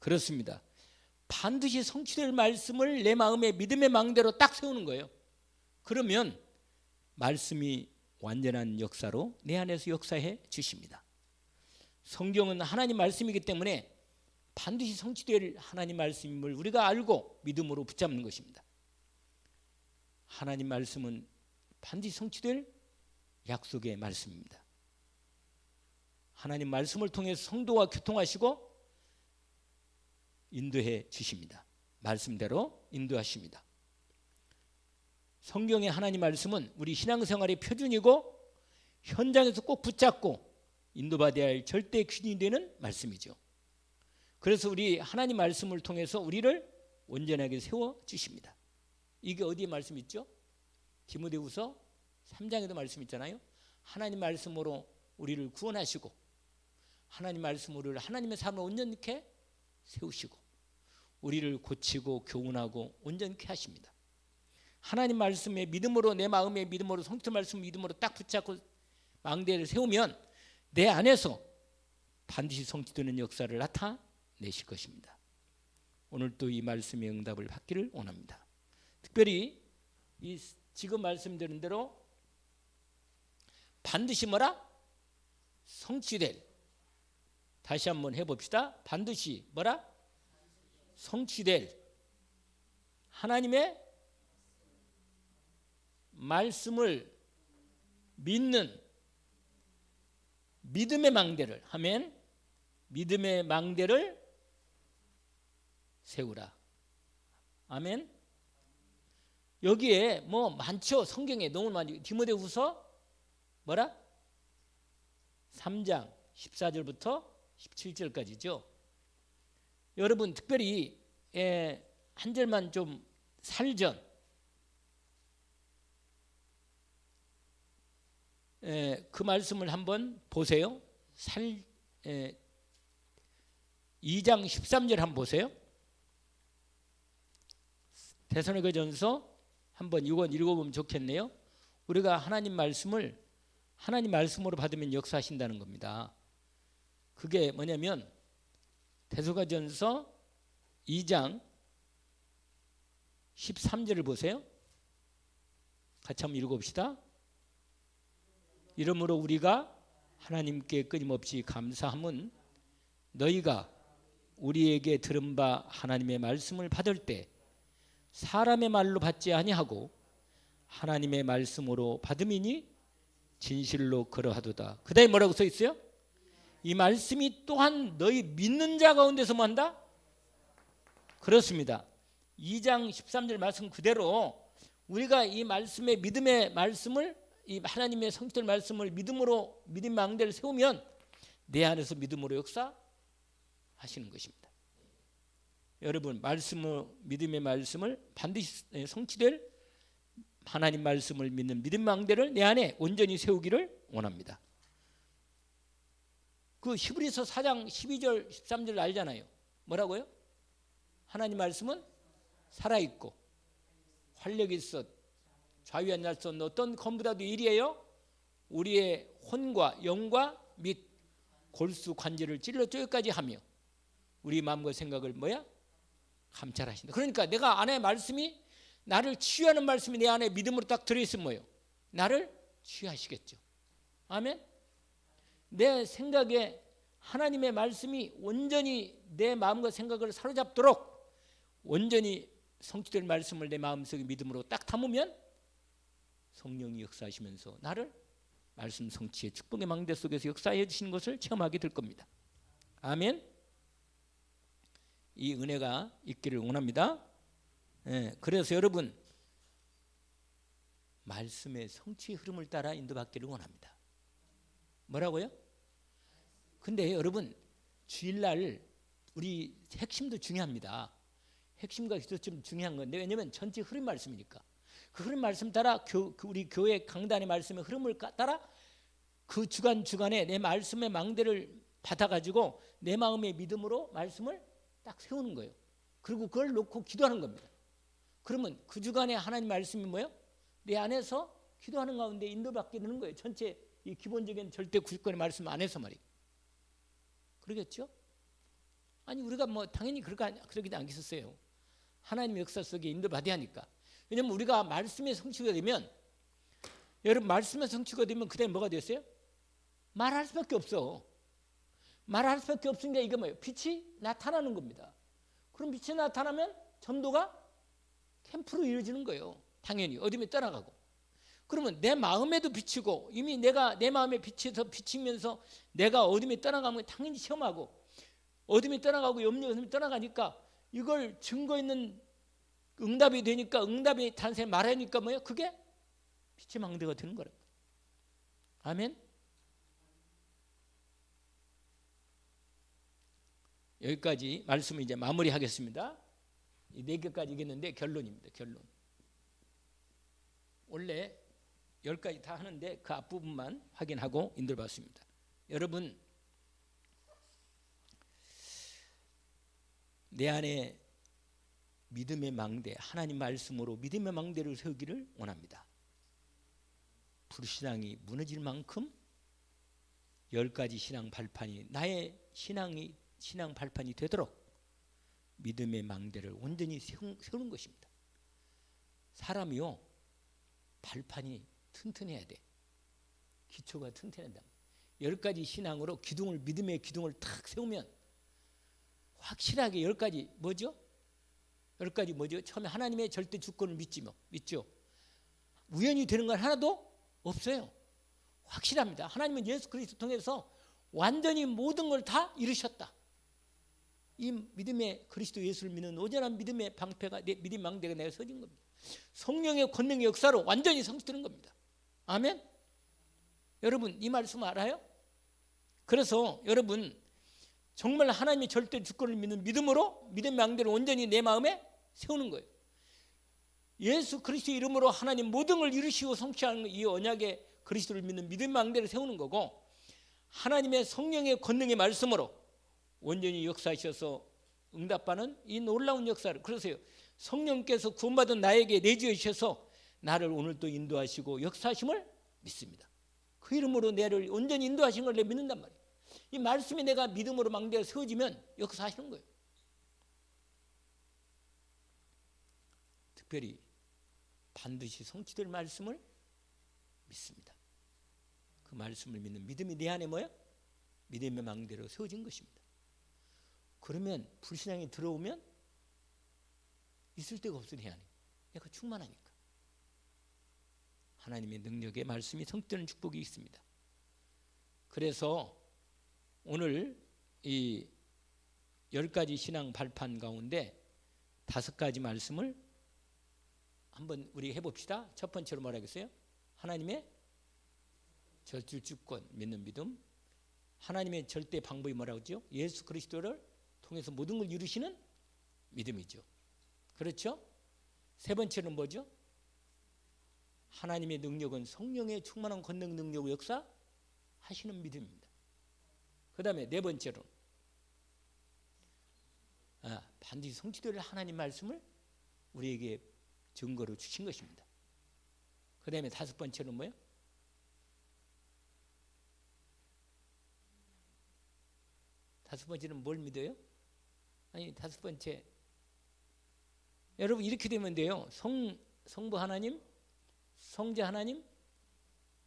그렇습니다. 반드시 성취될 말씀을 내 마음의 믿음의 망대로 딱 세우는 거예요. 그러면 말씀이 완전한 역사로 내 안에서 역사해 주십니다. 성경은 하나님 말씀이기 때문에 반드시 성취될 하나님 말씀임을 우리가 알고 믿음으로 붙잡는 것입니다. 하나님 말씀은 반드시 성취될 약속의 말씀입니다. 하나님 말씀을 통해서 성도와 교통하시고 인도해 주십니다. 말씀대로 인도하십니다. 성경의 하나님 말씀은 우리 신앙생활의 표준이고 현장에서 꼭 붙잡고 인도받아야 할 절대 균이 되는 말씀이죠. 그래서 우리 하나님 말씀을 통해서 우리를 온전하게 세워주십니다. 이게 어디에 말씀 있죠? 디모데후서 3장에도 말씀 있잖아요. 하나님 말씀으로 우리를 구원하시고 하나님 말씀으로 하나님의 삶을 온전케 세우시고 우리를 고치고 교훈하고 온전케 하십니다. 하나님 말씀에 믿음으로 내 마음의 믿음으로 성취 말씀 믿음으로 딱 붙잡고 망대를 세우면 내 안에서 반드시 성취되는 역사를 나타내실 것입니다. 오늘도 이 말씀의 응답을 받기를 원합니다. 특별히 이 지금 말씀드린 대로 반드시 뭐라? 성취될. 다시 한번 해봅시다. 반드시 뭐라? 성취될 하나님의 말씀을 믿는 믿음의 망대를 하면 믿음의 망대를 세우라. 아멘. 여기에 뭐 많죠. 성경에 너무 많이. 디모데후서 뭐라? 3장 14절부터 17절까지죠. 여러분 특별히 한 절만 좀 살전 그 말씀을 한번 보세요. 2장 13절 한번 보세요. 데살로니가전서 한번 이건 읽어보면 좋겠네요. 우리가 하나님 말씀을 하나님 말씀으로 받으면 역사하신다는 겁니다. 그게 뭐냐면 데살로니가전서 2장 13절을 보세요. 같이 한번 읽어봅시다. 이러므로 우리가 하나님께 끊임없이 감사함은 너희가 우리에게 들은 바 하나님의 말씀을 받을 때 사람의 말로 받지 아니하고 하나님의 말씀으로 받음이니 진실로 그러하도다. 그 다음에 뭐라고 써 있어요? 이 말씀이 또한 너희 믿는 자 가운데서 뭐 한다? 그렇습니다. 2장 13절 말씀 그대로 우리가 이 말씀의 믿음의 말씀을 이 하나님의 성취될 말씀을 믿음으로 믿음 망대를 세우면 내 안에서 믿음으로 역사하시는 것입니다. 여러분 말씀을 믿음의 말씀을 반드시 성취될 하나님 말씀을 믿는 믿음 망대를 내 안에 온전히 세우기를 원합니다. 그 히브리서 4장 12절 13절 알잖아요. 뭐라고요? 하나님 말씀은 살아있고 활력이 있어 좌우에 날 수 없는 어떤 검보다도 일이에요. 우리의 혼과 영과 및 골수 관절을 찔러 쪼여까지 하며 우리 마음과 생각을 뭐야? 감찰하신다. 그러니까 내가 안에 말씀이 나를 치유하는 말씀이 내 안에 믿음으로 딱 들어있으면 뭐예요? 나를 치유하시겠죠. 아멘. 내 생각에 하나님의 말씀이 온전히 내 마음과 생각을 사로잡도록 온전히 성취될 말씀을 내 마음속에 믿음으로 딱 담으면 성령이 역사하시면서 나를 말씀 성취의 축복의 망대 속에서 역사해 주시는 것을 체험하게 될 겁니다. 아멘. 이 은혜가 있기를 원합니다. 그래서 여러분 말씀의 성취의 흐름을 따라 인도받기를 원합니다. 뭐라고요? 근데 여러분 주일날 우리 핵심도 중요합니다. 핵심과 기도 좀 중요한 건데 왜냐하면 전체 흐름 말씀이니까 그 흐름 말씀 따라 우리 교회 강단의 말씀의 흐름을 따라 그 주간에 내 말씀의 망대를 받아가지고 내 마음의 믿음으로 말씀을 딱 세우는 거예요. 그리고 그걸 놓고 기도하는 겁니다. 그러면 그 주간에 하나님 말씀이 뭐예요? 내 안에서 기도하는 가운데 인도받게 되는 거예요. 전체 이 기본적인 절대 구주권의 말씀 안에서 말이에요. 그러겠죠? 아니 우리가 뭐 당연히 그러기도 않겠어요. 하나님의 역사 속에 인도받아야 하니까. 왜냐면 우리가 말씀의 성취가 되면, 여러분 말씀의 성취가 되면 그다음에 뭐가 됐어요? 말할 수밖에 없어. 말할 수밖에 없으니까 이게 뭐예요? 빛이 나타나는 겁니다. 그럼 빛이 나타나면 전도가 캠프로 이루어지는 거예요. 당연히 어둠에 떠나가고. 그러면 내 마음에도 비치고, 이미 내가 내 마음에 비치서 비치면서 내가 어둠에 떠나가면 당연히 시험하고, 어둠에 떠나가고 염려 어둠에 떠나가니까 이걸 증거 있는 응답이 되니까, 응답이 단순히 말하니까 뭐예요? 그게 빛의 망대가 되는 거라고. 아멘. 여기까지 말씀을 이제 마무리하겠습니다. 이 4개까지 얘기했는데 결론입니다. 결론. 원래 10가지 다 하는데 그 앞부분만 확인하고 인도받습니다. 여러분, 내 안에 믿음의 망대, 하나님 말씀으로 믿음의 망대를 세우기를 원합니다. 불신앙이 무너질 만큼 10가지 신앙 발판이 나의 신앙 발판이 되도록 믿음의 망대를 온전히 세우는 것입니다. 사람이요, 발판이 튼튼해야 돼. 기초가 튼튼해야 돼. 10가지 신앙으로 믿음의 기둥을 탁 세우면 확실하게 10가지 뭐죠? 10가지 뭐죠? 처음에 하나님의 절대 주권을 믿죠. 우연히 되는 건 하나도 없어요. 확실합니다. 하나님은 예수 그리스도 통해서 완전히 모든 걸 다 이루셨다. 이 믿음의 그리스도 예수를 믿는 온전한 믿음의 방패가, 믿음 망대가 내가 서진 겁니다. 성령의 권능의 역사로 완전히 성취되는 겁니다. 아멘. 여러분 이 말씀 알아요? 그래서 여러분 정말 하나님의 절대 주권을 믿는 믿음으로 믿음의 망대를 온전히 내 마음에 세우는 거예요. 예수 그리스도 이름으로 하나님 모든 걸 이루시고 성취하는 이 언약의 그리스도를 믿는 믿음의 망대를 세우는 거고, 하나님의 성령의 권능의 말씀으로 온전히 역사하셔서 응답하는 이 놀라운 역사를, 그러세요. 성령께서 구원받은 나에게 내주해 주셔서 나를 오늘도 인도하시고 역사하심을 믿습니다. 그 이름으로 나를 온전히 인도하신 걸 내가 믿는단 말이에요. 이 말씀이 내가 믿음으로 망대가 세워지면 역사하시는 거예요. 특별히 반드시 성취될 말씀을 믿습니다. 그 말씀을 믿는 믿음이 내 안에 뭐야? 믿음의 망대로 세워진 것입니다. 그러면 불신앙이 들어오면 있을 데가 없어. 내 안에 내가 충만하니까 하나님의 능력의 말씀이 성취되는 축복이 있습니다. 그래서 오늘 이 10가지 신앙 발판 가운데 5가지 말씀을 한번 우리 해봅시다. 첫 번째로 뭐라 했어요? 하나님의 절대 주권 믿는 믿음. 하나님의 절대 방법이 뭐라고 했죠? 예수 그리스도를 통해서 모든 걸 이루시는 믿음이죠. 그렇죠? 세 번째는 뭐죠? 하나님의 능력은 성령의 충만한 권능 능력의 역사 하시는 믿음입니다. 그 다음에 네 번째로 반드시 성취될 하나님 말씀을 우리에게 증거로 주신 것입니다. 그 다음에 5번째는 뭐예요? 다섯 번째는 뭘 믿어요? 아니 5번째, 여러분 이렇게 되면 돼요. 성부 하나님, 성자 하나님,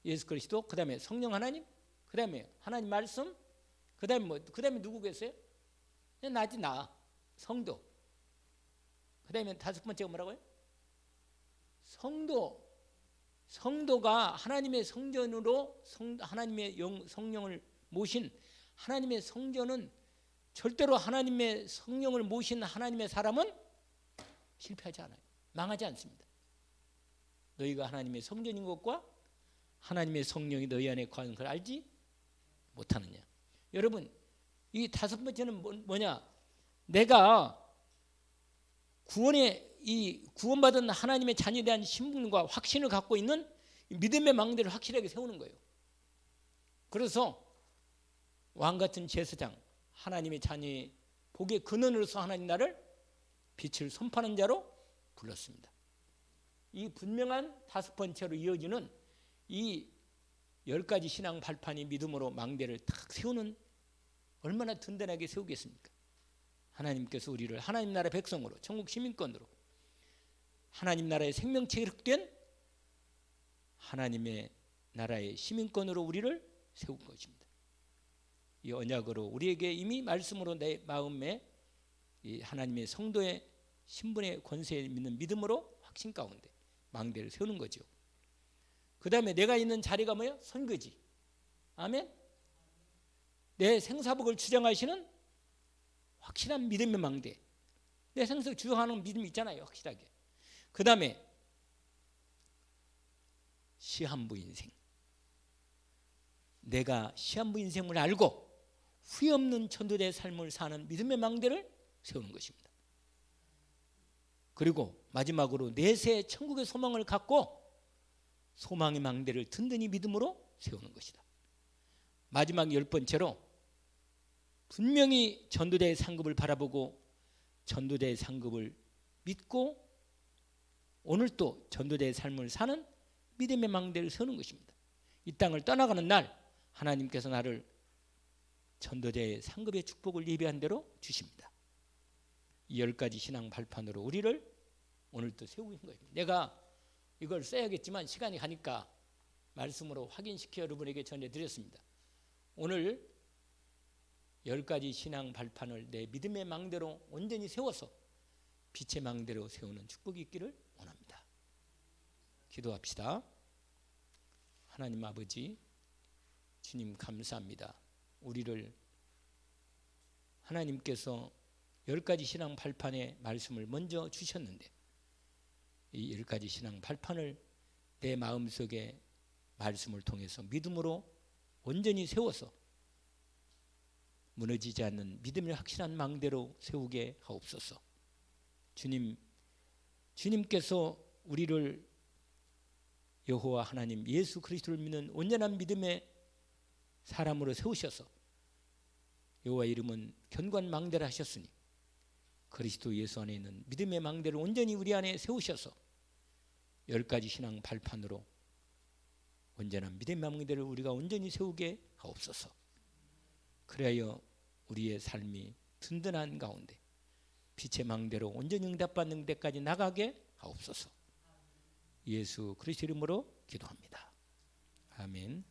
예수 그리스도, 그 다음에 성령 하나님, 그 다음에 하나님 말씀, 그 다음에 뭐, 그 다음에 누구겠어요? 나지 나, 성도. 그 다음에 5번째가 뭐라고요? 성도가 하나님의 성전으로 하나님의 성령을 모신 하나님의 성전은 절대로 하나님의 성령을 모신 하나님의 사람은 실패하지 않아요. 망하지 않습니다. 너희가 하나님의 성전인 것과 하나님의 성령이 너희 안에 거하는 걸 알지 못하느냐. 여러분 이 5번째는 뭐냐? 내가 구원받은 하나님의 자녀에 대한 신분과 확신을 갖고 있는 믿음의 망대를 확실하게 세우는 거예요. 그래서 왕같은 제사장, 하나님의 자녀의 복의 근원으로서 하나님 나를 빛을 선포하는 자로 불렀습니다. 이 분명한 5번째로 이어지는 이 10가지 신앙 발판이 믿음으로 망대를 탁 세우는, 얼마나 든든하게 세우겠습니까? 하나님께서 우리를 하나님 나라 백성으로, 천국 시민권으로, 하나님 나라의 생명체에 흑된 하나님의 나라의 시민권으로 우리를 세운 것입니다. 이 언약으로 우리에게 이미 말씀으로 내 마음에 이 하나님의 성도의 신분의 권세에 믿는 믿음으로 확신 가운데 망대를 세우는 거죠. 그 다음에 내가 있는 자리가 뭐예요? 선거지. 아멘. 내 생사복을 주장하시는 확실한 믿음의 망대. 내 생사를 주장하는 믿음이 있잖아요, 확실하게. 그 다음에 시한부 인생. 내가 시한부 인생을 알고 후회 없는 전도자의 삶을 사는 믿음의 망대를 세우는 것입니다. 그리고 마지막으로 내세 천국의 소망을 갖고 소망의 망대를 든든히 믿음으로 세우는 것이다. 마지막 10번째로 분명히 전도자의 상급을 바라보고 전도자의 상급을 믿고 오늘 또 전도자의 삶을 사는 믿음의 망대를 세우는 것입니다. 이 땅을 떠나가는 날 하나님께서 나를 전도자의 상급의 축복을 예비한 대로 주십니다. 이 10가지 신앙 발판으로 우리를 오늘 또 세우고 있는 거예요. 내가 이걸 써야겠지만 시간이 가니까 말씀으로 확인시켜 여러분에게 전해드렸습니다. 오늘 10가지 신앙 발판을 내 믿음의 망대로 온전히 세워서 빛의 망대로 세우는 축복이 있기를 원합니다. 기도합시다. 하나님 아버지, 주님 감사합니다. 우리를 하나님께서 10가지 신앙 발판의 말씀을 먼저 주셨는데 이 10가지 신앙 발판을 내 마음속에 말씀을 통해서 믿음으로 온전히 세워서 무너지지 않는 믿음의 확실한 망대로 세우게 하옵소서. 주님께서 우리를 여호와 하나님 예수 그리스도를 믿는 온전한 믿음의 사람으로 세우셔서 여호와 이름은 견고한 망대를 하셨으니 그리스도 예수 안에 있는 믿음의 망대를 온전히 우리 안에 세우셔서 10가지 신앙 발판으로 온전한 믿음의 망대를 우리가 온전히 세우게 하옵소서. 그래야 우리의 삶이 든든한 가운데 빛의 망대로 온전히 응답받는 데까지 나가게 하옵소서. 예수 그리스도 이름으로 기도합니다. 아멘.